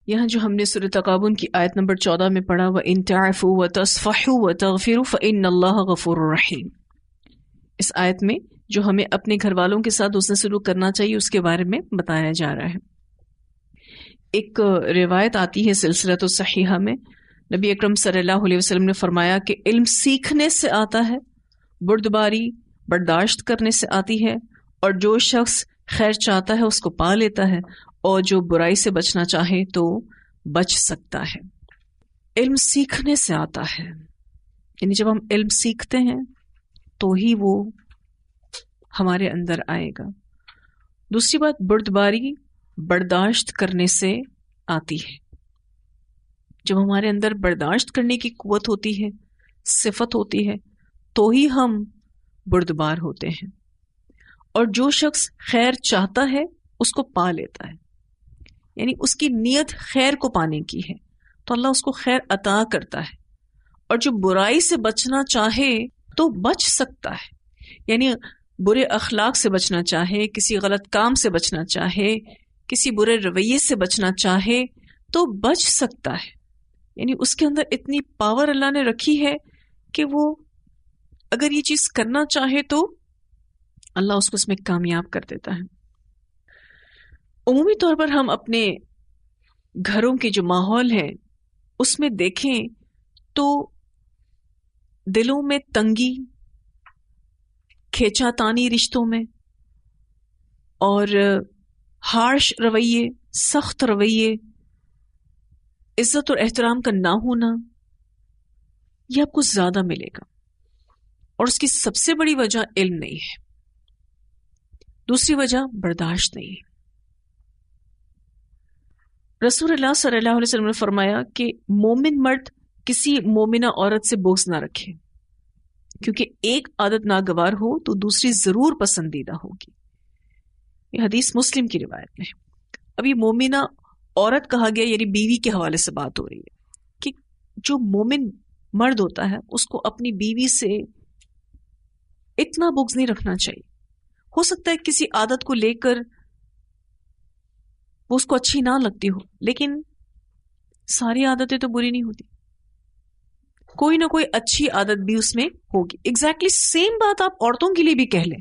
یہاں جو ہم نے سورۃ تغابن کی آیت نمبر 14 میں پڑھا وَإِن تَعْفُوا وَتَصْفَحُوا وَتَغْفِرُوا فَإِنَّ اللَّهَ غَفُورٌ رَحِيمٌ، اس آیت میں جو ہمیں اپنے گھر والوں کے ساتھ حسن سلوک کرنا چاہیے اس کے بارے میں بتایا جا رہا ہے۔ ایک روایت آتی ہے سلسلۃ الصحیحہ میں، نبی اکرم صلی اللہ علیہ وسلم نے فرمایا کہ علم سیکھنے سے آتا ہے، بردباری برداشت کرنے سے آتی ہے، اور جو شخص خیر چاہتا ہے اس کو پا لیتا ہے، اور جو برائی سے بچنا چاہے تو بچ سکتا ہے۔ علم سیکھنے سے آتا ہے، یعنی جب ہم علم سیکھتے ہیں تو ہی وہ ہمارے اندر آئے گا۔ دوسری بات، بردباری برداشت کرنے سے آتی ہے۔ جب ہمارے اندر برداشت کرنے کی قوت ہوتی ہے، صفت ہوتی ہے، تو ہی ہم بردبار ہوتے ہیں۔ اور جو شخص خیر چاہتا ہے اس کو پا لیتا ہے، یعنی اس کی نیت خیر کو پانے کی ہے تو اللہ اس کو خیر عطا کرتا ہے، اور جو برائی سے بچنا چاہے تو بچ سکتا ہے، یعنی برے اخلاق سے بچنا چاہے، کسی غلط کام سے بچنا چاہے، کسی برے رویے سے بچنا چاہے تو بچ سکتا ہے۔ یعنی اس کے اندر اتنی پاور اللہ نے رکھی ہے کہ وہ اگر یہ چیز کرنا چاہے تو اللہ اس کو اس میں کامیاب کر دیتا ہے۔ عمومی طور پر ہم اپنے گھروں کے جو ماحول ہے اس میں دیکھیں تو دلوں میں تنگی، کھینچا تانی رشتوں میں، اور ہارش رویے، سخت رویے، عزت اور احترام کا نہ ہونا، یہ آپ کو زیادہ ملے گا، اور اس کی سب سے بڑی وجہ علم نہیں ہے، دوسری وجہ برداشت نہیں ہے۔ رسول اللہ صلی اللہ علیہ وسلم نے فرمایا کہ مومن مرد کسی مومنہ عورت سے بغض نہ رکھے، کیونکہ ایک عادت ناگوار ہو تو دوسری ضرور پسندیدہ ہوگی۔ یہ حدیث مسلم کی روایت میں ہے۔ اب یہ مومنہ عورت کہا گیا، یعنی بیوی کے حوالے سے بات ہو رہی ہے کہ جو مومن مرد ہوتا ہے اس کو اپنی بیوی سے اتنا بغض نہیں رکھنا چاہیے۔ ہو سکتا ہے کسی عادت کو لے کر وہ اس کو اچھی نہ لگتی ہو، لیکن ساری عادتیں تو بری نہیں ہوتی، کوئی نہ کوئی اچھی عادت بھی اس میں ہوگی۔ ایگزیکٹلی سیم بات آپ عورتوں کے لیے بھی کہہ لیں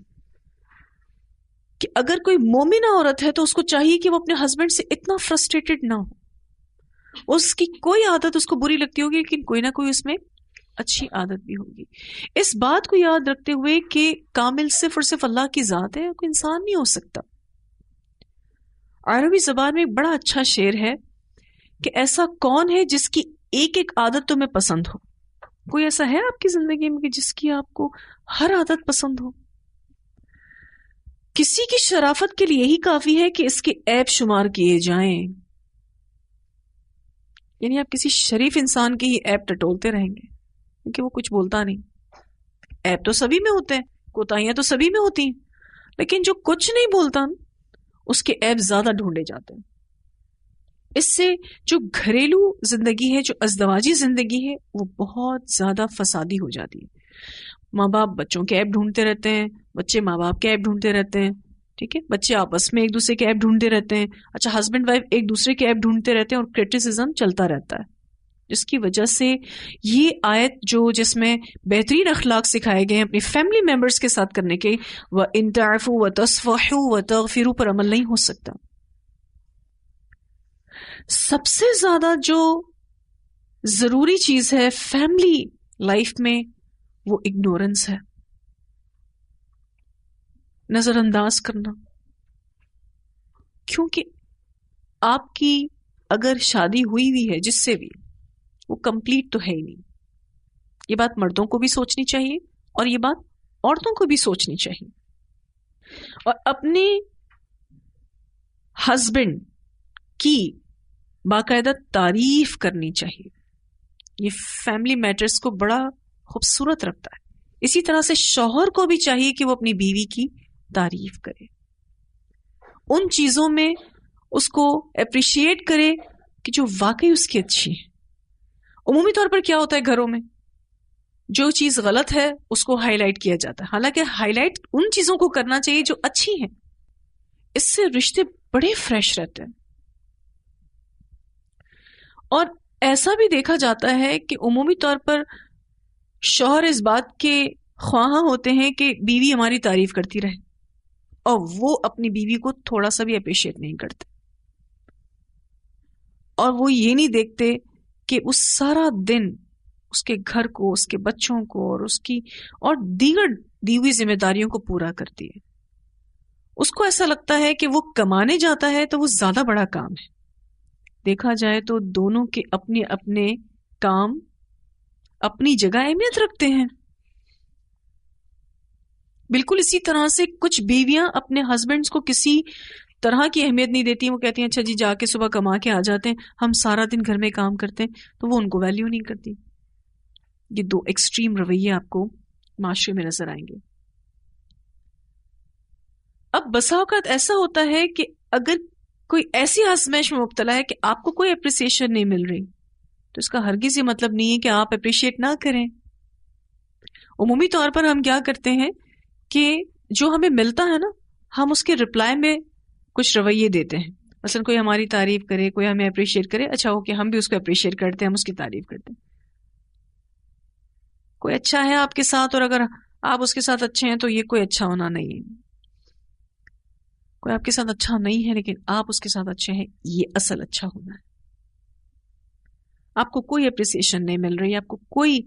کہ اگر کوئی مومنہ عورت ہے تو اس کو چاہیے کہ وہ اپنے ہسبینڈ سے اتنا فرسٹریٹڈ نہ ہو، اس کی کوئی عادت اس کو بری لگتی ہوگی لیکن کوئی نہ کوئی اس میں اچھی عادت بھی ہوگی۔ اس بات کو یاد رکھتے ہوئے کہ کامل صرف اور صرف اللہ کی ذات ہے، کوئی انسان نہیں ہو سکتا۔ عربی زبان میں ایک بڑا اچھا شعر ہے کہ ایسا کون ہے جس کی ایک ایک عادت تمہیں پسند ہو؟ کوئی ایسا ہے آپ کی زندگی میں کہ جس کی آپ کو ہر عادت پسند ہو؟ کسی کی شرافت کے لیے یہی کافی ہے کہ اس کے عیب شمار کیے جائیں، یعنی آپ کسی شریف انسان کے ہی عیب ٹٹولتے رہیں گے کیونکہ وہ کچھ بولتا نہیں۔ عیب تو سبھی میں ہوتے ہیں، کوتاہیاں تو سبھی میں ہوتی ہیں، لیکن جو کچھ نہیں بولتا اس کے عیب زیادہ ڈھونڈے جاتے ہیں۔ اس سے جو گھریلو زندگی ہے، جو ازدواجی زندگی ہے، وہ بہت زیادہ فسادی ہو جاتی ہے۔ ماں باپ بچوں کے عیب ڈھونڈتے رہتے ہیں، بچے ماں باپ کے عیب ڈھونڈتے رہتے ہیں، ٹھیک ہے، بچے آپس میں ایک دوسرے کے عیب ڈھونڈتے رہتے ہیں، اچھا ہسبینڈ وائف ایک دوسرے کے عیب ڈھونڈتے رہتے ہیں، اور کرٹیسزم چلتا رہتا ہے، جس کی وجہ سے یہ آیت جس میں بہترین اخلاق سکھائے گئے ہیں اپنی فیملی ممبرس کے ساتھ کرنے کے، وَإِن تَعْفُوا وَتَصْفَحُوا وَتَغْفِرُوا پر عمل نہیں ہو سکتا۔ سب سے زیادہ جو ضروری چیز ہے فیملی لائف میں وہ اگنورنس ہے، نظر انداز کرنا، کیونکہ آپ کی اگر شادی ہوئی ہوئی ہے جس سے بھی، وہ کمپلیٹ تو ہے ہی نہیں۔ یہ بات مردوں کو بھی سوچنی چاہیے اور یہ بات عورتوں کو بھی سوچنی چاہیے، اور اپنے ہسبینڈ کی باقاعدہ تعریف کرنی چاہیے۔ یہ فیملی میٹرز کو بڑا خوبصورت رکھتا ہے۔ اسی طرح سے شوہر کو بھی چاہیے کہ وہ اپنی بیوی کی تعریف کرے، ان چیزوں میں اس کو اپریشیٹ کرے کہ جو واقعی اس کی اچھی ہے۔ عمومی طور پر کیا ہوتا ہے گھروں میں، جو چیز غلط ہے اس کو ہائی لائٹ کیا جاتا ہے، حالانکہ ہائی لائٹ ان چیزوں کو کرنا چاہیے جو اچھی ہیں۔ اس سے رشتے بڑے فریش رہتے ہیں، اور ایسا بھی دیکھا جاتا ہے کہ عمومی طور پر شوہر اس بات کے خواہاں ہوتے ہیں کہ بیوی ہماری تعریف کرتی رہے، اور وہ اپنی بیوی کو تھوڑا سا بھی اپریشیٹ نہیں کرتے، اور وہ یہ نہیں دیکھتے کہ اس سارا دن اس کے گھر کو، اس کے بچوں کو، اور اس کی اور دیگر دی ہوئی ذمہ داریوں کو پورا کرتی ہے۔ اس کو ایسا لگتا ہے کہ وہ کمانے جاتا ہے تو وہ زیادہ بڑا کام ہے۔ دیکھا جائے تو دونوں کے اپنے اپنے کام اپنی جگہ اہمیت رکھتے ہیں۔ بالکل اسی طرح سے کچھ بیویاں اپنے ہسبینڈز کو کسی طرح کی اہمیت نہیں دیتی ہیں، وہ کہتی ہیں اچھا جی جا کے صبح کما کے آ جاتے ہیں، ہم سارا دن گھر میں کام کرتے ہیں، تو وہ ان کو ویلیو نہیں کرتی۔ یہ دو ایکسٹریم رویے آپ کو معاشرے میں نظر آئیں گے۔ اب بسا اوقات ایسا ہوتا ہے کہ اگر کوئی ایسی آزمائش میں مبتلا ہے کہ آپ کو کوئی اپریسیشن نہیں مل رہی، تو اس کا ہرگز یہ مطلب نہیں ہے کہ آپ اپریشیٹ نہ کریں۔ عمومی طور پر ہم کیا کرتے ہیں کہ جو ہمیں ملتا ہے نا، ہم اس کے رپلائی میں کچھ رویے دیتے ہیں۔ مثلا کوئی ہماری تعریف کرے، کوئی ہمیں اپریشیٹ کرے، اچھا اوکے ہم بھی اس کو اپریشیٹ کرتے ہیں، ہم اس کی تعریف کرتے ہیں۔ کوئی اچھا ہے آپ کے ساتھ اور اگر آپ اس کے ساتھ اچھے ہیں تو یہ کوئی اچھا ہونا نہیں ہے۔ کوئی آپ کے ساتھ اچھا نہیں ہے لیکن آپ اس کے ساتھ اچھے ہیں، یہ اصل اچھا ہونا ہے۔ آپ کو کوئی اپریسیشن نہیں مل رہی، آپ کو کوئی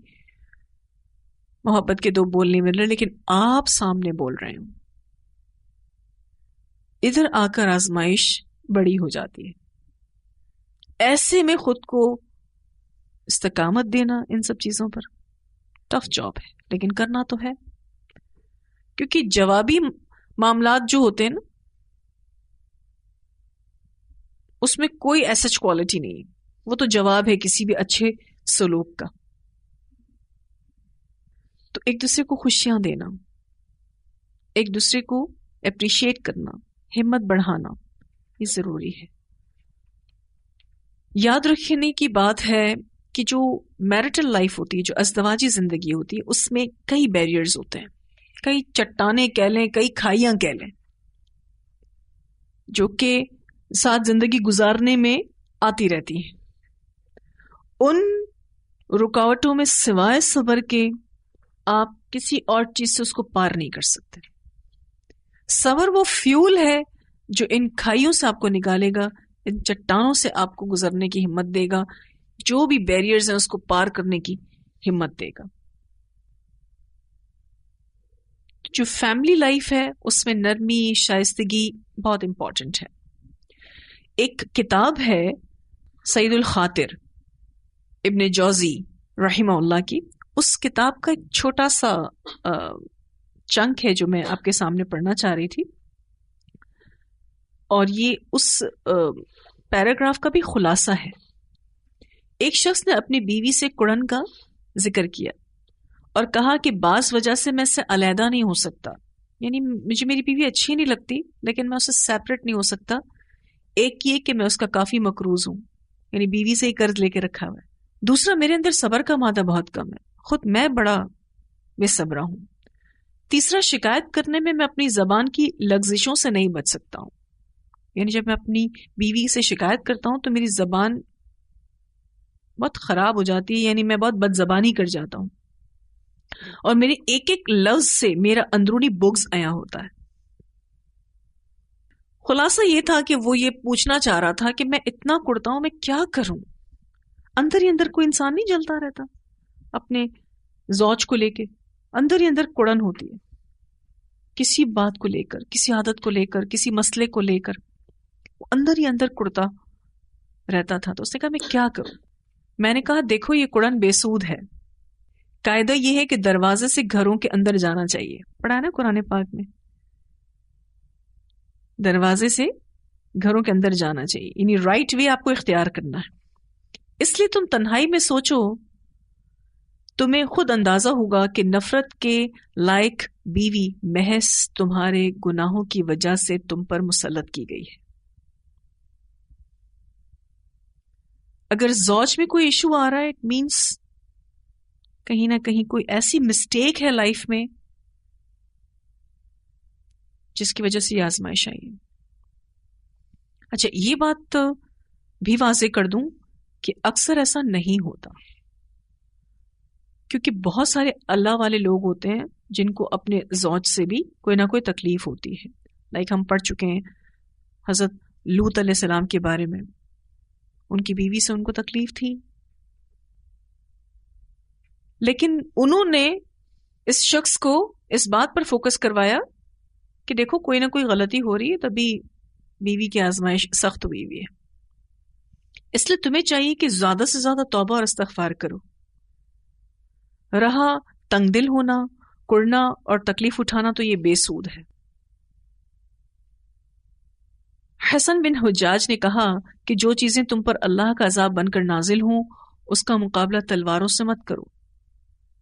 محبت کے دو بول نہیں مل رہے، لیکن آپ سامنے بول رہے ہوں، ادھر آ کر آزمائش بڑی ہو جاتی ہے۔ ایسے میں خود کو استقامت دینا ان سب چیزوں پر ٹف جاب ہے، لیکن کرنا تو ہے، کیونکہ جوابی معاملات جو ہوتے ہیں نا، اس میں کوئی ایسج کوالٹی نہیں ہے، وہ تو جواب ہے کسی بھی اچھے سلوک کا۔ تو ایک دوسرے کو خوشیاں دینا، ایک دوسرے کو اپریشیٹ کرنا، ہمت بڑھانا، یہ ضروری ہے۔ یاد رکھنے کی بات ہے کہ جو میرٹل لائف ہوتی ہے، جو ازدواجی زندگی ہوتی ہے، اس میں کئی بیریئرز ہوتے ہیں، کئی چٹانیں کہہ لیں، کئی کھائیاں کہہ لیں، جو کہ ساتھ زندگی گزارنے میں آتی رہتی ہیں۔ ان رکاوٹوں میں سوائے صبر کے آپ کسی اور چیز سے اس کو پار نہیں کر سکتے۔ صبر وہ فیول ہے جو ان کھائیوں سے آپ کو نکالے گا، ان چٹانوں سے آپ کو گزرنے کی ہمت دے گا، جو بھی بیریئرز ہیں اس کو پار کرنے کی ہمت دے گا۔ جو فیملی لائف ہے اس میں نرمی، شائستگی بہت امپورٹنٹ ہے۔ ایک کتاب ہے سید الخاطر ابن جوزی رحمہ اللہ کی، اس کتاب کا ایک چھوٹا سا چنک ہے جو میں آپ کے سامنے پڑھنا چاہ رہی تھی، اور یہ اس پیراگراف کا بھی خلاصہ ہے۔ ایک شخص نے اپنی بیوی سے کڑن کا ذکر کیا اور کہا کہ بعض وجہ سے میں اس سے علیحدہ نہیں ہو سکتا، یعنی مجھے میری بیوی اچھی نہیں لگتی لیکن میں اس سے سیپریٹ نہیں ہو سکتا۔ ایک یہ کہ میں اس کا کافی مقروض ہوں، یعنی بیوی سے ہی قرض لے کے رکھا ہوا ہے۔ دوسرا، میرے اندر صبر کا مادہ بہت کم ہے، خود میں بڑا بے صبرا ہوں۔ تیسرا، شکایت کرنے میں اپنی زبان کی لغزشوں سے نہیں بچ سکتا ہوں، یعنی جب میں اپنی بیوی سے شکایت کرتا ہوں تو میری زبان بہت خراب ہو جاتی ہے، یعنی میں بہت بد زبانی کر جاتا ہوں، اور میرے ایک ایک لفظ سے میرا اندرونی بغض عیاں ہوتا ہے۔ خلاصہ یہ تھا کہ وہ یہ پوچھنا چاہ رہا تھا کہ میں اتنا کڑتا ہوں، میں کیا کروں؟ اندر ہی اندر کوئی انسان نہیں جلتا رہتا اپنے زوج کو لے کے، اندر ہی اندر کڑن ہوتی ہے کسی بات کو لے کر، کسی عادت کو لے کر، کسی مسئلے کو لے کر، وہ اندر ہی اندر کڑتا رہتا تھا۔ تو اس نے کہا میں کیا کروں؟ میں نے کہا دیکھو یہ کڑن بے سود ہے، قاعدہ یہ ہے کہ دروازے سے گھروں کے اندر جانا چاہیے، پڑھا ہے نا قرآن پاک میں، دروازے سے گھروں کے اندر جانا چاہیے، یعنی رائٹ وے آپ کو اختیار کرنا ہے۔ اس لیے تم تنہائی میں سوچو، تمہیں خود اندازہ ہوگا کہ نفرت کے لائق بیوی محض تمہارے گناہوں کی وجہ سے تم پر مسلط کی گئی ہے۔ اگر زوج میں کوئی ایشو آ رہا ہے، اٹ مینس کہیں نہ کہیں کوئی ایسی مسٹیک ہے لائف میں جس کی وجہ سے یہ آزمائش آئی ہے۔ اچھا یہ بات بھی واضح کر دوں کہ اکثر ایسا نہیں ہوتا، کیونکہ بہت سارے اللہ والے لوگ ہوتے ہیں جن کو اپنے زوج سے بھی کوئی نہ کوئی تکلیف ہوتی ہے. لائک ہم پڑھ چکے ہیں حضرت لوط علیہ السلام کے بارے میں، ان کی بیوی سے ان کو تکلیف تھی، لیکن انہوں نے اس شخص کو اس بات پر فوکس کروایا کہ دیکھو کوئی نہ کوئی غلطی ہو رہی ہے، تبھی بیوی کی آزمائش سخت ہوئی ہوئی ہے. اس لیے تمہیں چاہیے کہ زیادہ سے زیادہ توبہ اور استغفار کرو. رہا تنگ دل ہونا، کڑنا اور تکلیف اٹھانا تو یہ بے سود ہے. حسن بن حجاج نے کہا کہ جو چیزیں تم پر اللہ کا عذاب بن کر نازل ہوں اس کا مقابلہ تلواروں سے مت کرو،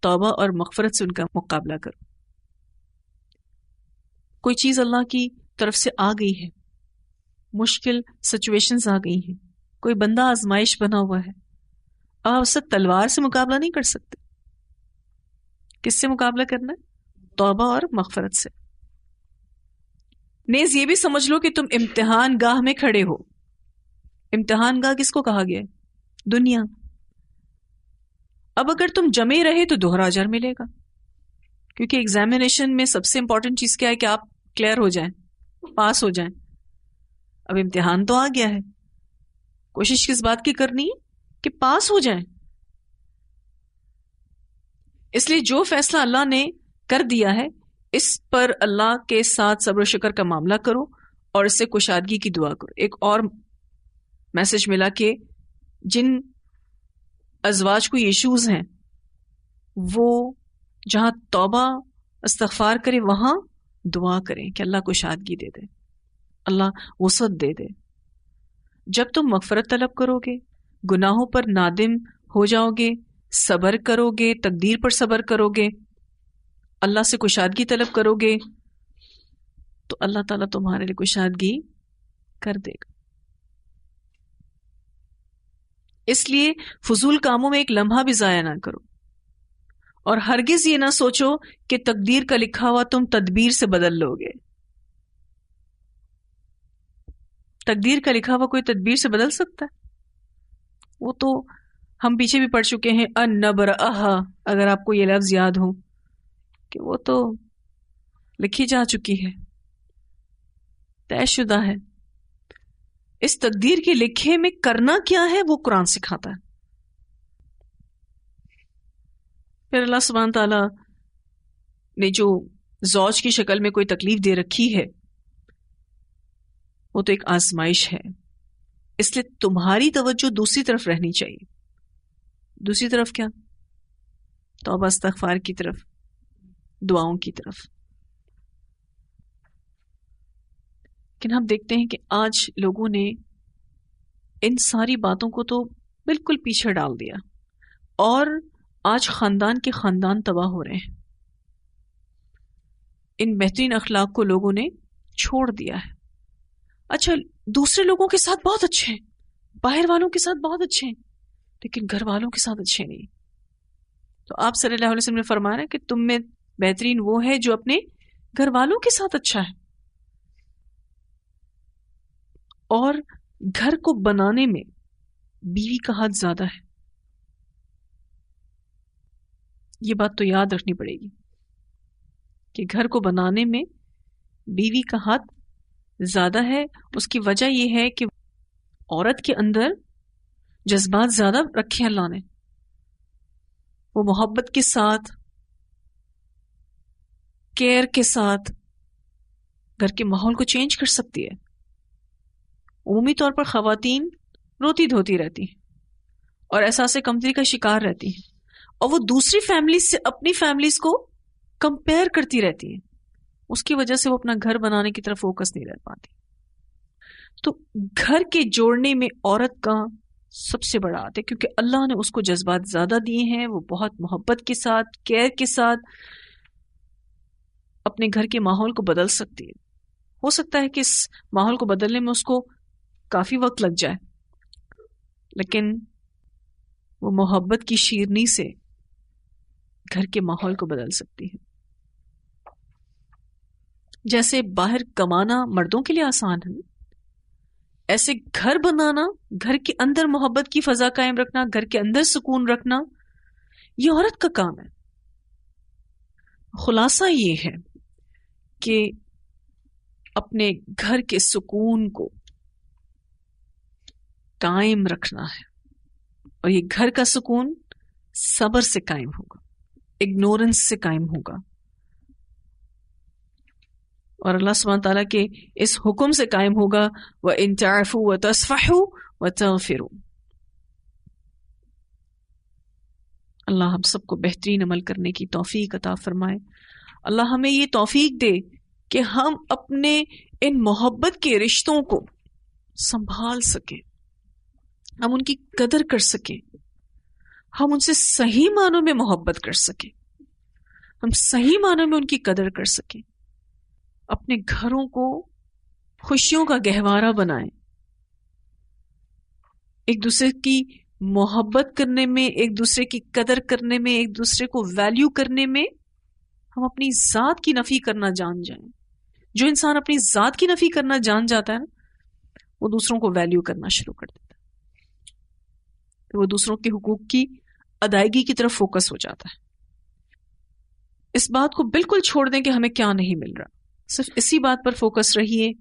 توبہ اور مغفرت سے ان کا مقابلہ کرو. کوئی چیز اللہ کی طرف سے آ گئی ہے، مشکل سچویشنز آ گئی ہیں، کوئی بندہ آزمائش بنا ہوا ہے، آپ اس سے تلوار سے مقابلہ نہیں کر سکتے. کس سے مقابلہ کرنا ہے؟ توبہ اور مغفرت سے. نیز یہ بھی سمجھ لو کہ تم امتحان گاہ میں کھڑے ہو. امتحان گاہ کس کو کہا گیا ہے؟ دنیا. اب اگر تم جمے رہے تو دوہرا اجر ملے گا، کیونکہ ایگزامینیشن میں سب سے امپورٹنٹ چیز کیا ہے کہ آپ کلیئر ہو جائیں، پاس ہو جائیں. اب امتحان تو آ گیا ہے، کوشش کس بات کی کرنی ہے کہ پاس ہو جائیں. اس لیے جو فیصلہ اللہ نے کر دیا ہے اس پر اللہ کے ساتھ صبر و شکر کا معاملہ کرو اور اس سے کشادگی کی دعا کرو. ایک اور میسج ملا کہ جن ازواج کو ایشوز ہیں وہ جہاں توبہ استغفار کرے وہاں دعا کریں کہ اللہ کشادگی دے دے، اللہ وسعت دے دے. جب تم مغفرت طلب کرو گے، گناہوں پر نادم ہو جاؤ گے، صبر کرو گے، تقدیر پر صبر کرو گے، اللہ سے کشادگی طلب کرو گے، تو اللہ تعالیٰ تمہارے لیے کشادگی کر دے گا. اس لیے فضول کاموں میں ایک لمحہ بھی ضائع نہ کرو، اور ہرگز یہ نہ سوچو کہ تقدیر کا لکھا ہوا تم تدبیر سے بدل لو گے. تقدیر کا لکھا ہوا کوئی تدبیر سے بدل سکتا ہے؟ وہ تو ہم پیچھے بھی پڑھ چکے ہیں ان نبرأہا، اگر آپ کو یہ لفظ یاد ہو کہ وہ تو لکھی جا چکی ہے، طے شدہ ہے. اس تقدیر کے لکھے میں کرنا کیا ہے وہ قرآن سکھاتا ہے. پھر اللہ سبحانہ تعالی نے جو زوج کی شکل میں کوئی تکلیف دے رکھی ہے وہ تو ایک آزمائش ہے، اس لیے تمہاری توجہ دوسری طرف رہنی چاہیے. دوسری طرف کیا؟ توبہ استغفار کی طرف، دعاؤں کی طرف. لیکن ہم دیکھتے ہیں کہ آج لوگوں نے ان ساری باتوں کو تو بالکل پیچھے ڈال دیا، اور آج خاندان کے خاندان تباہ ہو رہے ہیں. ان بہترین اخلاق کو لوگوں نے چھوڑ دیا ہے. اچھا دوسرے لوگوں کے ساتھ بہت اچھے ہیں، باہر والوں کے ساتھ بہت اچھے ہیں، لیکن گھر والوں کے ساتھ اچھے نہیں. تو آپ صلی اللہ علیہ وسلم نے فرمایا کہ تم میں بہترین وہ ہے جو اپنے گھر والوں کے ساتھ اچھا ہے. اور گھر کو بنانے میں بیوی کا ہاتھ زیادہ ہے. یہ بات تو یاد رکھنی پڑے گی کہ گھر کو بنانے میں بیوی کا ہاتھ زیادہ ہے. اس کی وجہ یہ ہے کہ عورت کے اندر جذبات زیادہ رکھے اللہ نے. وہ محبت کے ساتھ، کیئر کے ساتھ گھر کے ماحول کو چینج کر سکتی ہے. عمومی طور پر خواتین روتی دھوتی رہتی ہیں اور احساس کمتری کا شکار رہتی ہیں، اور وہ دوسری فیملیز سے اپنی فیملیز کو کمپیئر کرتی رہتی ہیں. اس کی وجہ سے وہ اپنا گھر بنانے کی طرف فوکس نہیں رہ پاتی. تو گھر کے جوڑنے میں عورت کا سب سے بڑا ہاتھ ہے، کیونکہ اللہ نے اس کو جذبات زیادہ دیے ہیں. وہ بہت محبت کے ساتھ، کیئر کے ساتھ اپنے گھر کے ماحول کو بدل سکتی ہے. ہو سکتا ہے کہ اس ماحول کو بدلنے میں اس کو کافی وقت لگ جائے، لیکن وہ محبت کی شیرنی سے گھر کے ماحول کو بدل سکتی ہے. جیسے باہر کمانا مردوں کے لیے آسان ہے، ایسے گھر بنانا، گھر کے اندر محبت کی فضا قائم رکھنا، گھر کے اندر سکون رکھنا، یہ عورت کا کام ہے. خلاصہ یہ ہے کہ اپنے گھر کے سکون کو قائم رکھنا ہے، اور یہ گھر کا سکون صبر سے قائم ہوگا، اگنورنس سے قائم ہوگا، اور اللہ سبحانہ تعالیٰ کے اس حکم سے قائم ہوگا وَإِن تَعْفُوا وَتَصْفَحُوا وَتَغْفِرُوا. اللہ ہم سب کو بہترین عمل کرنے کی توفیق عطا فرمائے. اللہ ہمیں یہ توفیق دے کہ ہم اپنے ان محبت کے رشتوں کو سنبھال سکیں، ہم ان کی قدر کر سکیں، ہم ان سے صحیح معنوں میں محبت کر سکیں، ہم صحیح معنوں میں ان کی قدر کر سکیں، اپنے گھروں کو خوشیوں کا گہوارہ بنائیں، ایک دوسرے کی محبت کرنے میں، ایک دوسرے کی قدر کرنے میں، ایک دوسرے کو ویلیو کرنے میں ہم اپنی ذات کی نفی کرنا جان جائیں. جو انسان اپنی ذات کی نفی کرنا جان جاتا ہے نا، وہ دوسروں کو ویلیو کرنا شروع کر دیتا ہے، وہ دوسروں کے حقوق کی ادائیگی کی طرف فوکس ہو جاتا ہے. اس بات کو بالکل چھوڑ دیں کہ ہمیں کیا نہیں مل رہا، صرف اسی بات پر فوکس رہیے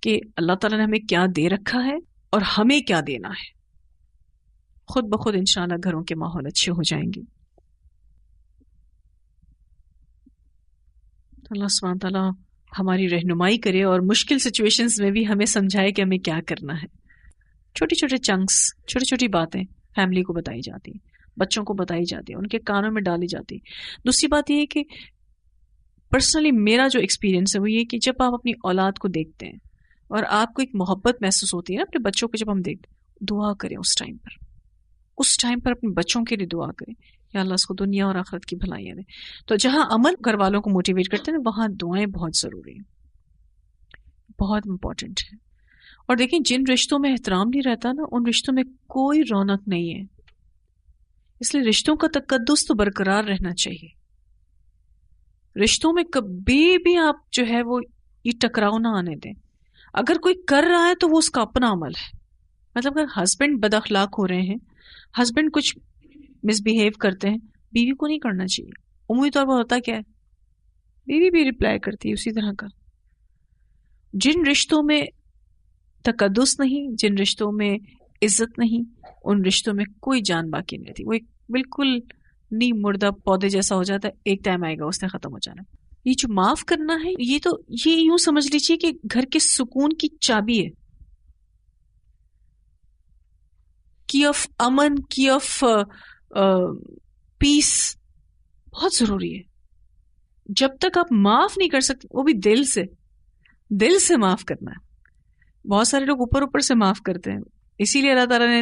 کہ اللہ تعالیٰ نے ہمیں کیا دے رکھا ہے اور ہمیں کیا دینا ہے. خود بخود انشاءاللہ گھروں کے ماحول اچھے ہو جائیں گے. اللہ سبحانہ تعالیٰ ہماری رہنمائی کرے اور مشکل سچویشنز میں بھی ہمیں سمجھائے کہ ہمیں کیا کرنا ہے. چھوٹی چھوٹی چنکس، چھوٹی چھوٹی باتیں فیملی کو بتائی جاتی، بچوں کو بتائی جاتی، ان کے کانوں میں ڈالی جاتی. دوسری بات یہ ہے کہ پرسنلی میرا جو ایکسپیرینس ہے وہ یہ کہ جب آپ اپنی اولاد کو دیکھتے ہیں اور آپ کو ایک محبت محسوس ہوتی ہے نا اپنے بچوں کو، جب ہم دیکھتے ہیں، دعا کریں اس ٹائم پر اپنے بچوں کے لیے دعا کریں، یا اللہ اس کو دنیا اور آخرت کی بھلائیاں دے. تو جہاں عمل گھر والوں کو موٹیویٹ کرتے ہیں وہاں دعائیں بہت ضروری ہیں، بہت امپورٹنٹ ہے. اور دیکھیں جن رشتوں میں احترام نہیں رہتا نا، ان رشتوں میں کوئی رونق نہیں ہے. اس لیے رشتوں کا تقدس تو برقرار رہنا چاہیے. رشتوں میں کبھی بھی آپ جو ہے وہ یہ ٹکراؤ نہ آنے دیں. اگر کوئی کر رہا ہے تو وہ اس کا اپنا عمل ہے. مطلب اگر ہسبینڈ بد اخلاق ہو رہے ہیں، ہسبینڈ کچھ مس بیہیو کرتے ہیں، بیوی کو نہیں کرنا چاہیے. عمومی طور پر ہوتا کیا ہے، بیوی بھی رپلائی کرتی ہے اسی طرح کا. جن رشتوں میں تقدس نہیں، جن رشتوں میں عزت نہیں، ان رشتوں میں کوئی جان باقی نہیں رہتی. وہ ایک بالکل نیم مردہ پودے جیسا ہو جاتا ہے، ایک ٹائم آئے گا اس نے ختم ہو جانا. یہ جو معاف کرنا ہے، یہ یوں سمجھ لیجیے کہ گھر کے سکون کی چابی ہے، کی آف امن، کی آف پیس بہت ضروری ہے. جب تک آپ معاف نہیں کر سکتے، وہ بھی دل سے معاف کرنا ہے. بہت سارے لوگ اوپر سے معاف کرتے ہیں، اسی لیے اللہ تعالیٰ نے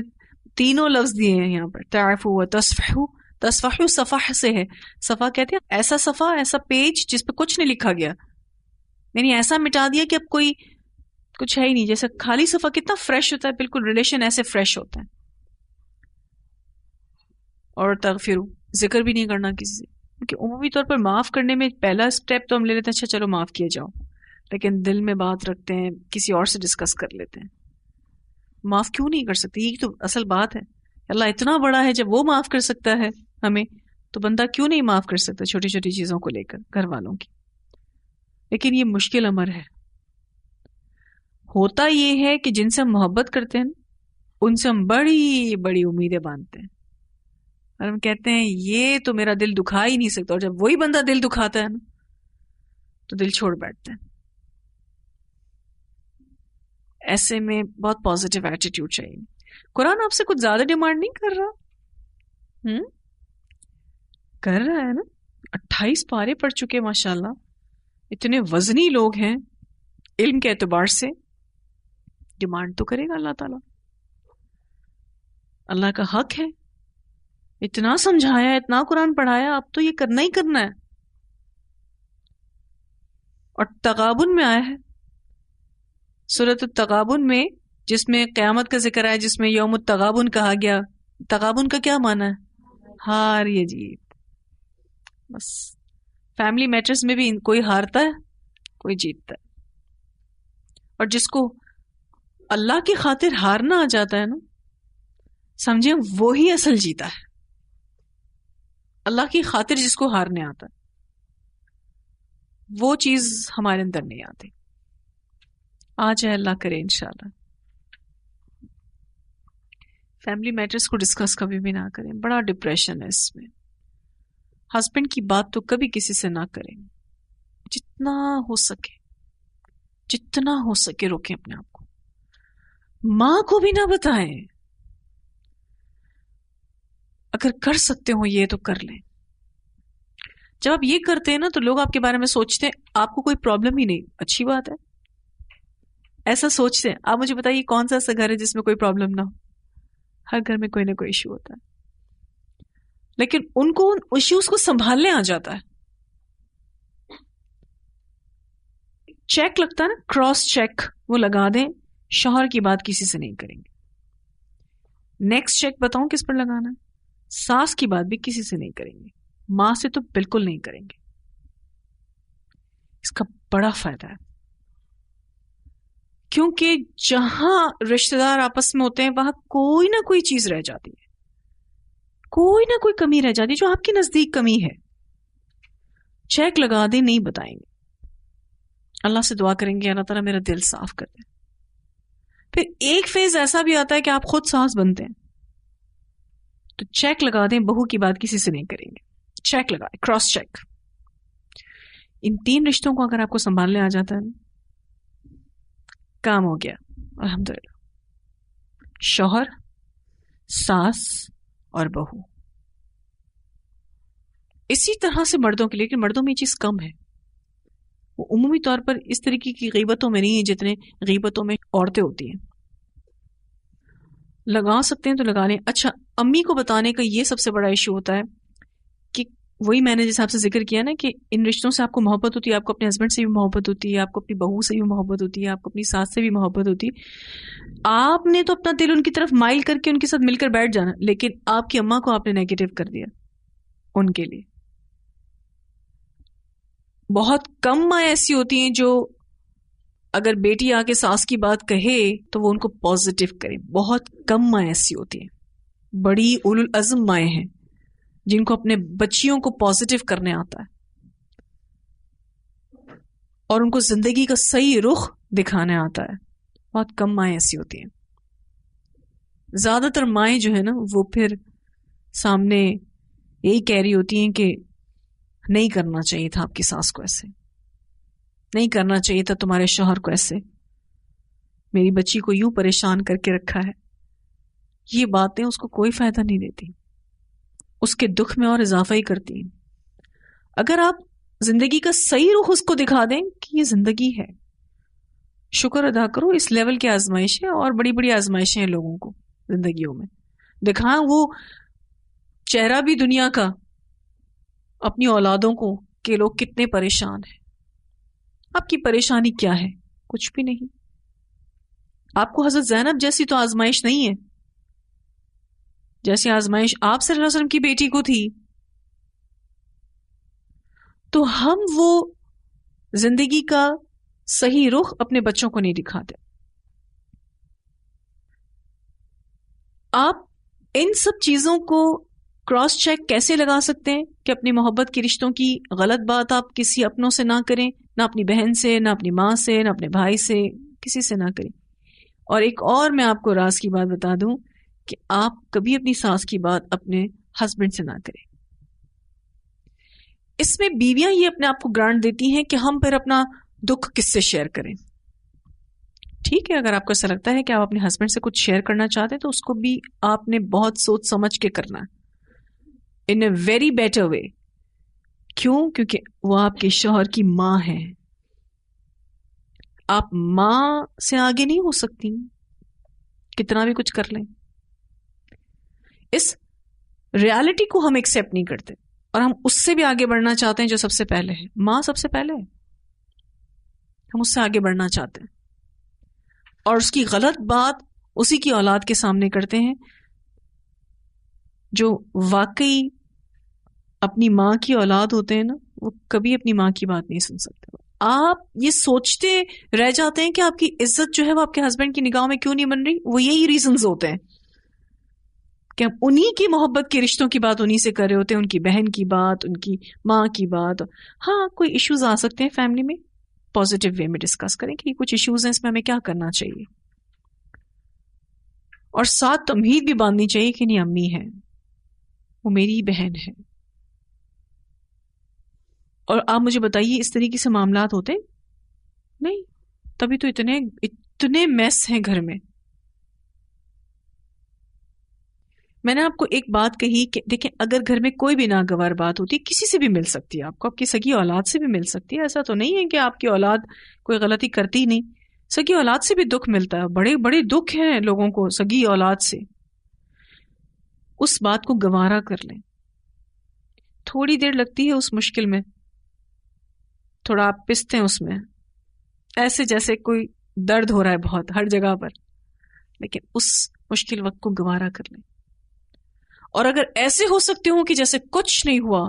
تینوں لفظ دیے ہیں یہاں پر، تعفو و تصفحو. تصفحو صفح سے ہے، صفح کہتے ہیں ایسا صفحہ، ایسا پیج جس پہ کچھ نہیں لکھا گیا، یعنی ایسا مٹا دیا کہ اب کوئی کچھ ہے ہی نہیں. جیسے خالی صفحہ کتنا فریش ہوتا ہے، بالکل ریلیشن ایسے فریش ہوتا ہے. اور تغفرو، ذکر بھی نہیں کرنا کسی سے، کیونکہ عمومی طور پر معاف کرنے میں پہلا اسٹیپ تو ہم لے لیتے ہیں، اچھا چلو معاف کیا جاؤ، لیکن دل میں بات رکھتے ہیں، کسی اور سے ڈسکس کر لیتے ہیں. معاف کیوں نہیں کر سکتے، یہ تو اصل بات ہے. اللہ اتنا بڑا ہے، جب وہ معاف کر سکتا ہے ہمیں، تو بندہ کیوں نہیں معاف کر سکتا چھوٹی چھوٹی چیزوں کو لے کر گھر والوں کی. لیکن یہ مشکل امر ہے. ہوتا یہ ہے کہ جن سے ہم محبت کرتے ہیں ان سے ہم بڑی بڑی امیدیں باندھتے ہیں، اور ہم کہتے ہیں یہ تو میرا دل دکھا ہی نہیں سکتا، اور جب وہی بندہ دل دکھاتا ہے نا تو دل چھوڑ بیٹھتے ہیں. ایسے میں بہت پازیٹیو ایٹیٹیوڈ چاہیے. قرآن آپ سے کچھ زیادہ ڈیمانڈ نہیں کر رہا، کر رہا ہے نا. 28 پارے پڑھ چکے ماشاءاللہ، اتنے وزنی لوگ ہیں علم کے اعتبار سے، ڈیمانڈ تو کرے گا اللہ تعالیٰ. اللہ کا حق ہے، اتنا سمجھایا، اتنا قرآن پڑھایا، اب تو یہ کرنا ہی کرنا ہے. اور تغابن میں آیا ہے، سورۃ التغابن میں، جس میں قیامت کا ذکر آیا، جس میں یوم التغابن کہا گیا. تغابن کا کیا معنی ہے؟ ہار یا جیت. بس فیملی میٹرز میں بھی کوئی ہارتا ہے کوئی جیتتا ہے. اور جس کو اللہ کی خاطر ہارنا آ جاتا ہے نا، سمجھیں وہی اصل جیتا ہے. اللہ کی خاطر جس کو ہارنے آتا ہے وہ چیز ہمارے اندر نہیں آتی. آ جائے اللہ کرے انشاءاللہ. فیملی میٹرز کو ڈسکس کبھی بھی نہ کریں، بڑا ڈپریشن ہے اس میں. ہسبینڈ کی بات تو کبھی کسی سے نہ کریں، جتنا ہو سکے روکیں اپنے آپ کو. ماں کو بھی نہ بتائیں، اگر کر سکتے ہو یہ تو کر لیں. جب آپ یہ کرتے ہیں نا تو لوگ آپ کے بارے میں سوچتے ہیں آپ کو کوئی پرابلم ہی نہیں. اچھی بات ہے، ایسا سوچتے ہیں. آپ مجھے بتائیے کون سا ایسا گھر ہے جس میں کوئی پرابلم نہ ہو؟ ہر گھر میں کوئی نہ کوئی ایشو ہوتا ہے، لیکن ان کو ان ایشوز کو سنبھالنے آ جاتا ہے. چیک لگتا ہے نا، کراس چیک وہ لگا دیں. شوہر کی بات کسی سے نہیں کریں گے. نیکسٹ چیک بتاؤں کس پر لگانا ہے؟ ساس کی بات بھی کسی سے نہیں کریں گے، ماں سے تو بالکل نہیں کریں گے. اس کا بڑا فائدہ ہے، کیونکہ جہاں رشتہ دار آپس میں ہوتے ہیں وہاں کوئی نہ کوئی چیز رہ جاتی ہے، کوئی نہ کوئی کمی رہ جاتی ہے جو آپ کے نزدیک کمی ہے. چیک لگا دیں، نہیں بتائیں گے. اللہ سے دعا کریں گے اللہ تعالیٰ میرا دل صاف کر دے. پھر ایک فیز ایسا بھی آتا ہے کہ آپ خود ساس بنتے ہیں، تو چیک لگا دیں، بہو کی بات کسی سے نہیں کریں گے. چیک لگا دیں، کراس چیک. ان 3 رشتوں کو اگر آپ کو سنبھالنے آ جاتا ہے نا، کام ہو گیا الحمدللہ. شوہر، ساس اور بہو. اسی طرح سے مردوں کے لیے، لیکن مردوں میں یہ چیز کم ہے. وہ عمومی طور پر اس طریقے کی غیبتوں میں نہیں ہیں جتنے غیبتوں میں عورتیں ہوتی ہیں. لگا سکتے ہیں تو لگا لیں. اچھا، امی کو بتانے کا یہ سب سے بڑا ایشو ہوتا ہے کہ وہی میں نے جیسے آپ سے ذکر کیا نا کہ ان رشتوں سے آپ کو محبت ہوتی ہے، آپ کو اپنے ہسبینڈ سے بھی محبت ہوتی ہے، آپ کو اپنی بہو سے بھی محبت ہوتی ہے، آپ کو اپنی ساس سے بھی محبت ہوتی ہے. آپ نے تو اپنا دل ان کی طرف مائل کر کے ان کے ساتھ مل کر بیٹھ جانا، لیکن آپ کی اماں کو آپ نے نیگیٹو کر دیا ان کے لیے. بہت کم ماں ایسی ہوتی ہیں جو اگر بیٹی آ کے ساس کی بات کہے تو وہ ان کو پازیٹیو کرے. بہت کم ماں ایسی ہوتی ہیں. بڑی اولو العزم مائیں ہیں جن کو اپنے بچیوں کو پازیٹیو کرنے آتا ہے اور ان کو زندگی کا صحیح رخ دکھانے آتا ہے. بہت کم مائیں ایسی ہوتی ہیں. زیادہ تر مائیں جو ہے نا وہ پھر سامنے یہی کہہ رہی ہوتی ہیں کہ نہیں کرنا چاہیے تھا آپ کی ساس کو ایسے، نہیں کرنا چاہیے تھا تمہارے شوہر کو ایسے، میری بچی کو یوں پریشان کر کے رکھا ہے. یہ باتیں اس کو کوئی فائدہ نہیں دیتی، اس کے دکھ میں اور اضافہ ہی کرتی ہیں. اگر آپ زندگی کا صحیح رخ اس کو دکھا دیں کہ یہ زندگی ہے، شکر ادا کرو اس لیول کی آزمائشیں اور بڑی بڑی آزمائشیں ہیں لوگوں کو زندگیوں میں، دکھائیں وہ چہرہ بھی دنیا کا اپنی اولادوں کو کہ لوگ کتنے پریشان ہیں. آپ کی پریشانی کیا ہے؟ کچھ بھی نہیں. آپ کو حضرت زینب جیسی تو آزمائش نہیں ہے جیسی آزمائش آپ صلی اللہ علیہ وسلم کی بیٹی کو تھی. تو ہم وہ زندگی کا صحیح رخ اپنے بچوں کو نہیں دکھاتے. آپ ان سب چیزوں کو کراس چیک کیسے لگا سکتے ہیں کہ اپنی محبت کی رشتوں کی غلط بات آپ کسی اپنوں سے نہ کریں، نہ اپنی بہن سے، نہ اپنی ماں سے، نہ اپنے بھائی سے، کسی سے نہ کریں. اور ایک اور میں آپ کو راز کی بات بتا دوں کہ آپ کبھی اپنی ساس کی بات اپنے ہسبینڈ سے نہ کریں. اس میں بیویاں یہ اپنے آپ کو گرانٹ دیتی ہیں کہ ہم پھر اپنا دکھ کس سے شیئر کریں. ٹھیک ہے، اگر آپ کو ایسا لگتا ہے کہ آپ اپنے ہسبینڈ سے کچھ شیئر کرنا چاہتے ہیں تو اس کو بھی آپ نے بہت سوچ سمجھ کے کرنا ہے، ان اے ویری بیٹر وے. کیوں؟ کیونکہ وہ آپ کے شوہر کی ماں ہے. آپ ماں سے آگے نہیں ہو سکتی کتنا بھی کچھ کر لیں. اس ریالٹی کو ہم ایکسیپٹ نہیں کرتے اور ہم اس سے بھی آگے بڑھنا چاہتے ہیں جو سب سے پہلے ہے. ماں سب سے پہلے ہے، ہم اس سے آگے بڑھنا چاہتے ہیں اور اس کی غلط بات اسی کی اولاد کے سامنے کرتے ہیں جو واقعی اپنی ماں کی اولاد ہوتے ہیں نا، وہ کبھی اپنی ماں کی بات نہیں سن سکتے. آپ یہ سوچتے رہ جاتے ہیں کہ آپ کی عزت جو ہے وہ آپ کے ہسبینڈ کی نگاہوں میں کیوں نہیں بن رہی. وہ یہی ریزنز ہوتے ہیں کہ ہم انہی کی محبت کے رشتوں کی بات انہی سے کر رہے ہوتے ہیں, ان کی بہن کی بات, ان کی ماں کی بات. ہاں کوئی ایشوز آ سکتے ہیں فیملی میں, پازیٹیو وے میں ڈسکس کریں کہ کچھ ایشوز ہیں, اس میں ہمیں کیا کرنا چاہیے, اور ساتھ تمہید بھی باندھنی چاہیے کہ نہیں امی ہے, وہ میری بہن ہے. اور آپ مجھے بتائیے اس طریقے سے معاملات ہوتے نہیں, تبھی تو اتنے میس ہیں گھر میں. میں نے آپ کو ایک بات کہی کہ دیکھیں اگر گھر میں کوئی بھی ناگوار بات ہوتی ہے, کسی سے بھی مل سکتی ہے, آپ کو آپ کی سگی اولاد سے بھی مل سکتی ہے. ایسا تو نہیں ہے کہ آپ کی اولاد کوئی غلطی کرتی نہیں, سگی اولاد سے بھی دکھ ملتا ہے. بڑے بڑے دکھ ہیں لوگوں کو سگی اولاد سے. اس بات کو گوارا کر لیں. تھوڑی دیر لگتی ہے اس مشکل میں, تھوڑا آپ پستے ہیں اس میں, ایسے جیسے کوئی درد ہو رہا ہے بہت ہر جگہ پر, لیکن اس مشکل وقت کو گوارا کر لیں. اور اگر ایسے ہو سکتے ہوں کہ جیسے کچھ نہیں ہوا,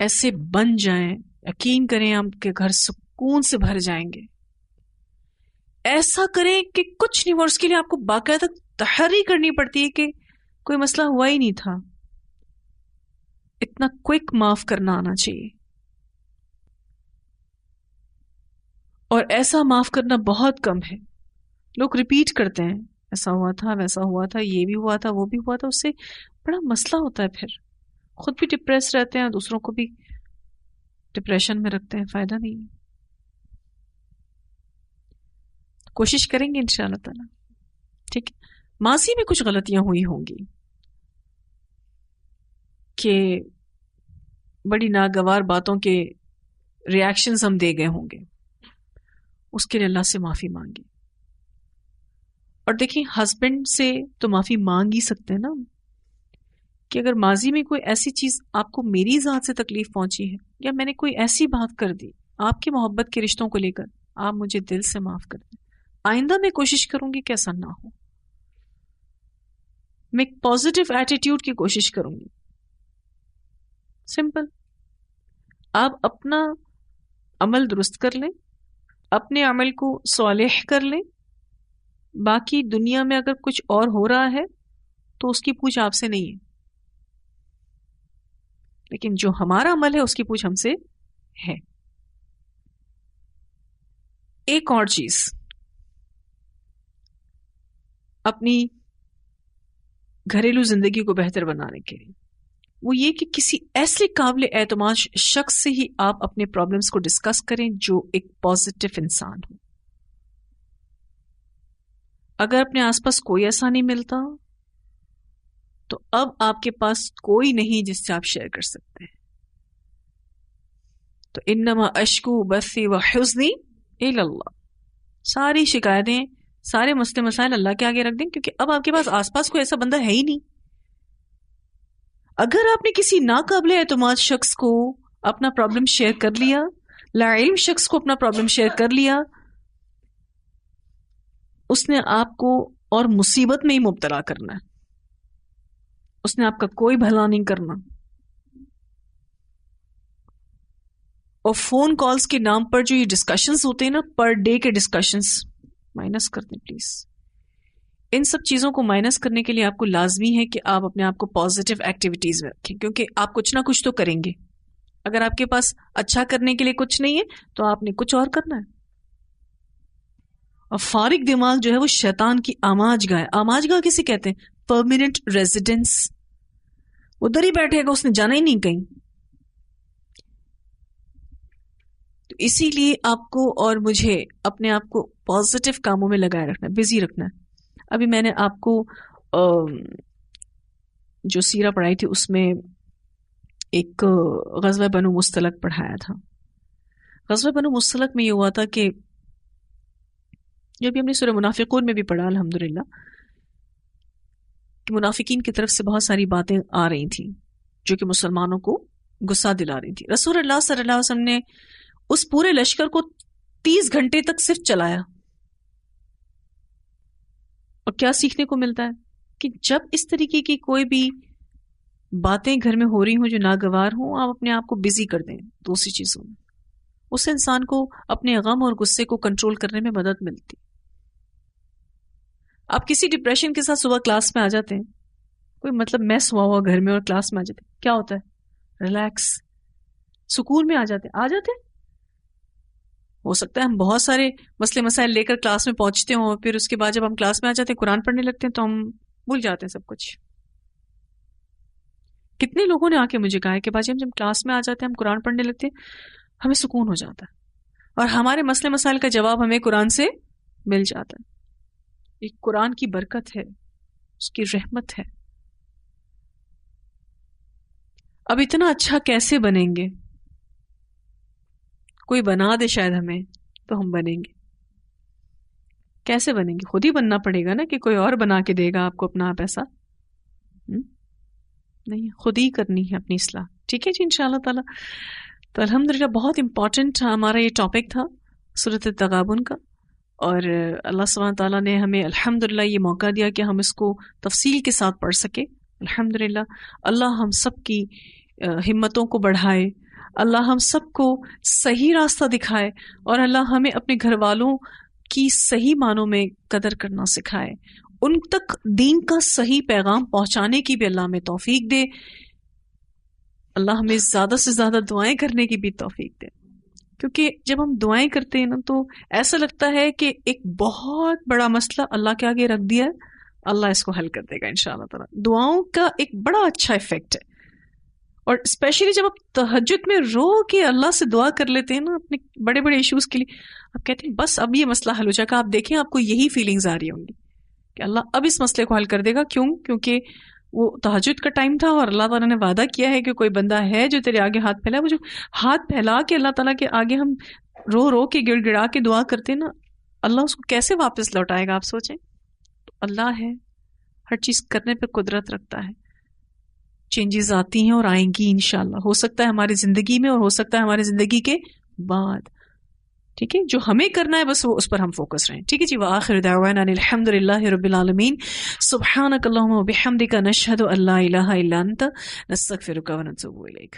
ایسے بن جائیں, یقین کریں آپ کے گھر سکون سے بھر جائیں گے. ایسا کریں کہ کچھ نہیں ہوا, اس کے لیے آپ کو باقاعدہ تحری کرنی پڑتی ہے کہ کوئی مسئلہ ہوا ہی نہیں تھا. اتنا کوئک معاف کرنا آنا چاہیے. اور ایسا معاف کرنا بہت کم ہے. لوگ ریپیٹ کرتے ہیں, ایسا ہوا تھا, ویسا ہوا تھا, یہ بھی ہوا تھا, وہ بھی ہوا تھا. اس سے بڑا مسئلہ ہوتا ہے, پھر خود بھی ڈپریس رہتے ہیں, دوسروں کو بھی ڈپریشن میں رکھتے ہیں. فائدہ نہیں. کوشش کریں گے انشاءاللہ تعالی. ٹھیک ہے, ماضی میں کچھ غلطیاں ہوئی ہوں گی کہ بڑی ناگوار باتوں کے ریاکشنز ہم دے گئے ہوں گے, اس کے لیے اللہ سے معافی مانگی. اور دیکھیں ہسبینڈ سے تو معافی مانگ ہی سکتے ہیں نا, کہ اگر ماضی میں کوئی ایسی چیز آپ کو میری ذات سے تکلیف پہنچی ہے, یا میں نے کوئی ایسی بات کر دی آپ کی محبت کے رشتوں کو لے کر, آپ مجھے دل سے معاف کر دیں. آئندہ میں کوشش کروں گی کہ ایسا نہ ہو. میں ایک پازیٹیو ایٹیٹیوڈ کی کوشش کروں گی. سمپل. آپ اپنا عمل درست کر لیں, اپنے عمل کو صالح کر لیں. باقی دنیا میں اگر کچھ اور ہو رہا ہے تو اس کی پوچھ آپ سے نہیں ہے, لیکن جو ہمارا عمل ہے اس کی پوچھ ہم سے ہے. ایک اور چیز اپنی گھریلو زندگی کو بہتر بنانے کے لیے, وہ یہ کہ کسی ایسے قابل اعتماد شخص سے ہی آپ اپنے پرابلمس کو ڈسکس کریں جو ایک پازیٹیو انسان ہو. اگر اپنے آس پاس کوئی ایسا نہیں ملتا تو اب آپ کے پاس کوئی نہیں جس سے آپ شیئر کر سکتے ہیں. تو انما اشکو بثی و حزنی الی اللہ. ساری شکایتیں, سارے مسئلے مسائل اللہ کے آگے رکھ دیں, کیونکہ اب آپ کے پاس آس پاس کوئی ایسا بندہ ہے ہی نہیں. اگر آپ نے کسی ناقابل اعتماد شخص کو اپنا پرابلم شیئر کر لیا, لا علم شخص کو اپنا پرابلم شیئر کر لیا, اس نے آپ کو اور مصیبت میں ہی مبتلا کرنا ہے. اس نے آپ کا کوئی بھلا نہیں کرنا. اور فون کالز کے نام پر جو یہ ڈسکشنز ہوتے ہیں نا, پر ڈے کے ڈسکشنز, مائنس کر دیں پلیز. ان سب چیزوں کو مائنس کرنے کے لیے آپ کو لازمی ہے کہ آپ اپنے آپ کو پازیٹیو ایکٹیویٹیز میں رکھیں, کیونکہ آپ کچھ نہ کچھ تو کریں گے. اگر آپ کے پاس اچھا کرنے کے لیے کچھ نہیں ہے تو آپ نے کچھ اور کرنا ہے. اور فارغ دماغ جو ہے وہ شیطان کی آماج گاہ ہے. آماج گاہ کسے کہتے ہیں؟ Permanent residence. ادھر ہی بیٹھے گا, اس نے جانا ہی نہیں کہیں. تو اسی لیے آپ کو اور مجھے اپنے آپ کو پازیٹیو کاموں میں لگائے رکھنا ہے, بزی رکھنا ہے. ابھی میں نے آپ کو جو سیرہ پڑھائی تھی اس میں ایک غزوہ بنو مستلق پڑھایا تھا. غزوہ بنو مستلق میں یہ ہوا تھا کہ جو بھی ہم نے سورہ منافقون میں بھی پڑھا الحمدللہ, کہ منافقین کی طرف سے بہت ساری باتیں آ رہی تھیں جو کہ مسلمانوں کو غصہ دلا رہی تھی. رسول اللہ صلی اللہ علیہ وسلم نے اس پورے لشکر کو 30 گھنٹے تک صرف چلایا. اور کیا سیکھنے کو ملتا ہے کہ جب اس طریقے کی کوئی بھی باتیں گھر میں ہو رہی ہوں جو ناگوار ہوں, آپ اپنے آپ کو بزی کر دیں دوسری چیزوں میں. اس سے انسان کو اپنے غم اور غصے کو کنٹرول کرنے میں مدد ملتی. آپ کسی ڈپریشن کے ساتھ صبح کلاس میں آ جاتے ہیں, کوئی مطلب میس ہوا گھر میں اور کلاس میں آ جاتے ہیں, کیا ہوتا ہے؟ ریلیکس, سکون میں آ جاتے ہیں. ہو سکتا ہے ہم بہت سارے مسئلے مسائل لے کر کلاس میں پہنچتے ہوں, پھر اس کے بعد جب ہم کلاس میں آ جاتے ہیں قرآن پڑھنے لگتے ہیں تو ہم بھول جاتے ہیں سب کچھ. کتنے لوگوں نے آ کے مجھے کہا ہے کہ باجی ہم جب کلاس میں آ جاتے ہیں, ہم قرآن پڑھنے لگتے ہیں, ہمیں سکون ہو جاتا ہے اور ہمارے مسئلے مسائل کا جواب ہمیں قرآن سے مل جاتا ہے. ایک قرآن کی برکت ہے, اس کی رحمت ہے. اب اتنا اچھا کیسے بنیں گے؟ کوئی بنا دے شاید ہمیں تو ہم بنیں گے. کیسے بنیں گے؟ خود ہی بننا پڑے گا نا, کہ کوئی اور بنا کے دے گا آپ کو اپنا آپ ایسا نہیں, خود ہی کرنی ہے اپنی اصلاح. ٹھیک ہے جی, انشاءاللہ تعالی. تو الحمدللہ بہت امپورٹنٹ ہمارا یہ ٹاپک تھا سورۃ التغابن کا, اور اللہ سبحانہ تعالیٰ نے ہمیں الحمدللہ یہ موقع دیا کہ ہم اس کو تفصیل کے ساتھ پڑھ سکے. الحمدللہ اللہ ہم سب کی ہمتوں کو بڑھائے, اللہ ہم سب کو صحیح راستہ دکھائے, اور اللہ ہمیں اپنے گھر والوں کی صحیح معنوں میں قدر کرنا سکھائے, ان تک دین کا صحیح پیغام پہنچانے کی بھی اللہ ہمیں توفیق دے. اللہ ہمیں زیادہ سے زیادہ دعائیں کرنے کی بھی توفیق دے, کیونکہ جب ہم دعائیں کرتے ہیں نا تو ایسا لگتا ہے کہ ایک بہت بڑا مسئلہ اللہ کے آگے رکھ دیا ہے, اللہ اس کو حل کر دے گا انشاءاللہ تعالی. دعاؤں کا ایک بڑا اچھا ایفیکٹ ہے, اور اسپیشلی جب آپ تہجد میں رو کے اللہ سے دعا کر لیتے ہیں نا اپنے بڑے بڑے ایشوز کے لیے, آپ کہتے ہیں بس اب یہ مسئلہ حل ہو جائے گا. آپ دیکھیں آپ کو یہی فیلنگز آ رہی ہوں گی کہ اللہ اب اس مسئلے کو حل کر دے گا. کیوں؟ کیونکہ وہ تہجد کا ٹائم تھا اور اللہ تعالیٰ نے وعدہ کیا ہے کہ کوئی بندہ ہے جو تیرے آگے ہاتھ پھیلا. وہ جو ہاتھ پھیلا کے اللہ تعالیٰ کے آگے ہم رو رو کے گڑ گڑا کے دعا کرتے ہیں نا, اللہ اس کو کیسے واپس لوٹائے گا آپ سوچیں. تو اللہ ہے, ہر چیز کرنے پہ قدرت رکھتا ہے. چینجز آتی ہیں اور آئیں گی انشاءاللہ, ہو سکتا ہے ہماری زندگی میں اور ہو سکتا ہے ہماری زندگی کے بعد. ٹھیک ہے, جو ہمیں کرنا ہے بس وہ اس پر ہم فوکس رہیں. ٹھیک ہے جی, وآخر دعوانا ان الحمدللہ رب العالمین. سبحانک اللہم وبحمدک نشہد ان لا الہ الا انت نستغفرک ونتوب الیک.